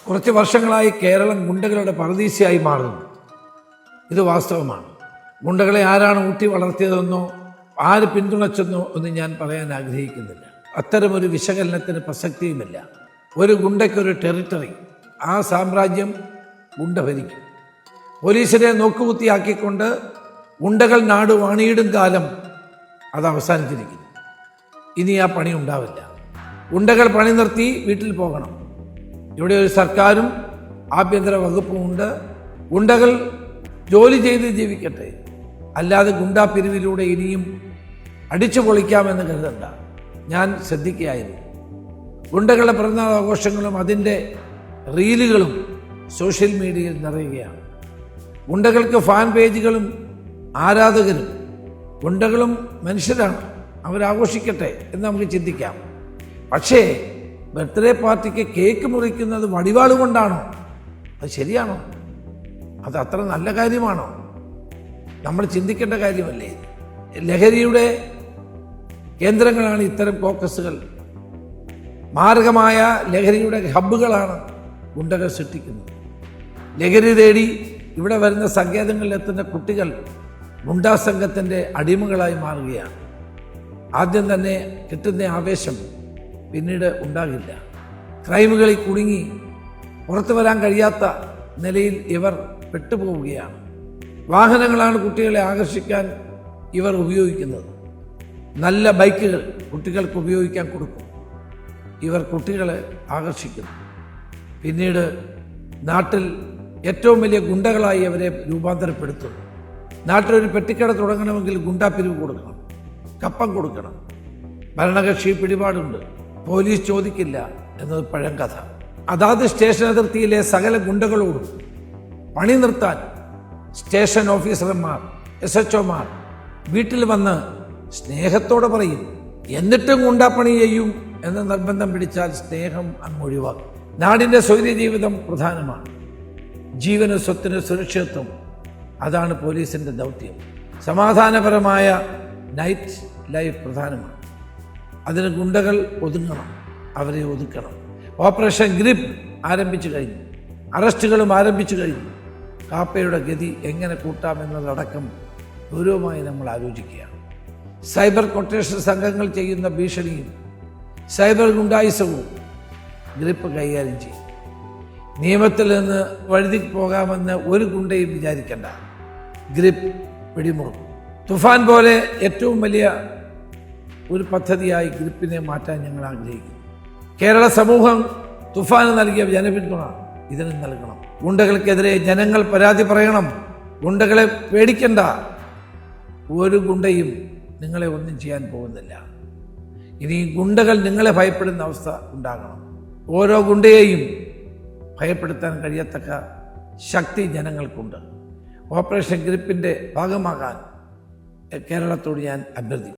കുറച്ച് വർഷങ്ങളായി കേരളം ഗുണ്ടകളുടെ പറുദീസയായി മാറുന്നു. ഇത് വാസ്തവമാണ്. ഗുണ്ടകളെ ആരാണ് ഊട്ടി വളർത്തിയതെന്നോ ആര് പിന്തുണച്ചെന്നോ ഒന്നും ഞാൻ പറയാൻ ആഗ്രഹിക്കുന്നില്ല. അത്തരമൊരു വിശകലനത്തിന് പ്രസക്തിയുമില്ല. ഒരു ഗുണ്ടയ്ക്കൊരു ടെറിട്ടറി, ആ സാമ്രാജ്യം ഗുണ്ട ഭരിക്കും. പോലീസിനെ നോക്കുകുത്തിയാക്കിക്കൊണ്ട് ഗുണ്ടകൾ നാട് വാണിയിടും കാലം അത് അവസാനിച്ചിരിക്കുന്നു. ഇനി ആ പണി ഉണ്ടാവില്ല. ഗുണ്ടകൾ പണി നിർത്തി വീട്ടിൽ പോകണം. ഇവിടെ ഒരു സർക്കാരും ആഭ്യന്തര വകുപ്പും ഉണ്ട്. ഗുണ്ടകൾ ജോലി ചെയ്ത് ജീവിക്കട്ടെ, അല്ലാതെ ഗുണ്ടാ പിരിവിലൂടെ ഇനിയും അടിച്ചു പൊളിക്കാമെന്ന് കരുതണ്ട. ഞാൻ ശ്രദ്ധിക്കുകയായിരുന്നു. ഗുണ്ടകളുടെ പിറന്നാൾ ആഘോഷങ്ങളും അതിൻ്റെ റീലുകളും സോഷ്യൽ മീഡിയയിൽ നിറയുകയാണ്. ഗുണ്ടകൾക്ക് ഫാൻ പേജുകളും ആരാധകരും. ഗുണ്ടകളും മനുഷ്യരാണ്, അവരാഘോഷിക്കട്ടെ എന്ന് നമുക്ക് ചിന്തിക്കാം. പക്ഷേ ബർത്ത്ഡേ പാർട്ടിക്ക് കേക്ക് മുറിക്കുന്നത് വടിവാൾ കൊണ്ടാണോ? അത് ശരിയാണോ? അത് അത്ര നല്ല കാര്യമാണോ? നമ്മൾ ചിന്തിക്കേണ്ട കാര്യമല്ലേ? ലഹരിയുടെ കേന്ദ്രങ്ങളാണ് ഇത്തരം കോക്കസുകൾ. മാരകമായ ലഹരിയുടെ ഹബ്ബുകളാണ് ഗുണ്ടകൾ സൃഷ്ടിക്കുന്നത്. ലഹരി തേടി ഇവിടെ വരുന്ന സങ്കേതങ്ങളിലെത്തുന്ന കുട്ടികൾ ഗുണ്ടാ സംഘത്തിൻ്റെ അടിമകളായി മാറുകയാണ്. ആദ്യം തന്നെ കിട്ടുന്ന ആവേശം പിന്നീട് ഉണ്ടാകില്ല. ക്രൈമുകളിൽ കുടുങ്ങി പുറത്തു വരാൻ കഴിയാത്ത നിലയിൽ ഇവർ പെട്ടുപോവുകയാണ്. വാഹനങ്ങളാണ് കുട്ടികളെ ആകർഷിക്കാൻ ഇവർ ഉപയോഗിക്കുന്നത്. നല്ല ബൈക്കുകൾ കുട്ടികൾക്ക് ഉപയോഗിക്കാൻ കൊടുക്കും. ഇവർ കുട്ടികളെ ആകർഷിക്കുന്നു. പിന്നീട് നാട്ടിൽ ഏറ്റവും വലിയ ഗുണ്ടകളായി അവരെ രൂപാന്തരപ്പെടുത്തുന്നു. നാട്ടിലൊരു പെട്ടിക്കട തുടങ്ങണമെങ്കിൽ ഗുണ്ടാ പിരിവ് കൊടുക്കണം, കപ്പം കൊടുക്കണം. ഭരണകക്ഷി പിടിപാടുണ്ട്, പോലീസ് ചോദിക്കില്ല എന്നത് പഴങ്കഥ. അതാത് സ്റ്റേഷൻ അതിർത്തിയിലെ സകല ഗുണ്ടകളോടും പണി നിർത്താൻ സ്റ്റേഷൻ ഓഫീസർമാർ, SHO വീട്ടിൽ വന്ന് സ്നേഹത്തോടെ പറയും. എന്നിട്ടും ഗുണ്ടാപ്പണി ചെയ്യും എന്ന നിർബന്ധം പിടിച്ചാൽ സ്നേഹം അങ്ങ് ഒഴിവാക്കും. നാടിൻ്റെ സ്വൈര്യ ജീവിതം പ്രധാനമാണ്. ജീവന് സ്വത്തിന് സുരക്ഷിതത്വം, അതാണ് പോലീസിൻ്റെ ദൗത്യം. സമാധാനപരമായ നൈറ്റ് ലൈഫ് പ്രധാനമാണ്. അതിന് ഗുണ്ടകൾ ഒതുങ്ങണം, അവരെ ഒതുക്കണം. ഓപ്പറേഷൻ ഗ്രിപ്പ് ആരംഭിച്ചു കഴിഞ്ഞു, അറസ്റ്റുകളും ആരംഭിച്ചു കഴിഞ്ഞു. കാപ്പയുടെ ഗതി എങ്ങനെ കൂട്ടാമെന്നതടക്കം ഗൗരവമായി നമ്മൾ ആലോചിക്കുകയാണ്. സൈബർ കൊട്ടേഷൻ സംഘങ്ങൾ ചെയ്യുന്ന ഭീഷണിയും സൈബർ ഗുണ്ടായുസവും ഗ്രിപ്പ് കൈകാര്യം ചെയ്യും. നിയമത്തിൽ നിന്ന് വഴുതി പോകാമെന്ന് ഒരു ഗുണ്ടയും വിചാരിക്കേണ്ട. ഗ്രിപ്പ് പിടിമുറുക്കും. തുഫാൻ പോലെ ഏറ്റവും വലിയ ഒരു പദ്ധതിയായി ഗ്രിപ്പിനെ മാറ്റാൻ ഞങ്ങൾ ആഗ്രഹിക്കുന്നു. കേരള സമൂഹം തുഫാന് നൽകിയ ജനപിന്തുണ ഇതിന് നൽകണം. ഗുണ്ടകൾക്കെതിരെ ജനങ്ങൾ പരാതി പറയണം. ഗുണ്ടകളെ പേടിക്കണ്ട. ഒരു ഗുണ്ടയും നിങ്ങളെ ഒന്നും ചെയ്യാൻ പോകുന്നില്ല. ഇനി ഗുണ്ടകൾ നിങ്ങളെ ഭയപ്പെടുന്ന അവസ്ഥ ഉണ്ടാകണം. ഓരോ ഗുണ്ടയെയും ഭയപ്പെടുത്താൻ കഴിയത്തക്ക ശക്തി ജനങ്ങൾക്കുണ്ട്. ഓപ്പറേഷൻ ഗ്രിപ്പിൻ്റെ ഭാഗമാകാൻ കേരളത്തോട് ഞാൻ അഭ്യർത്ഥിക്കുന്നു.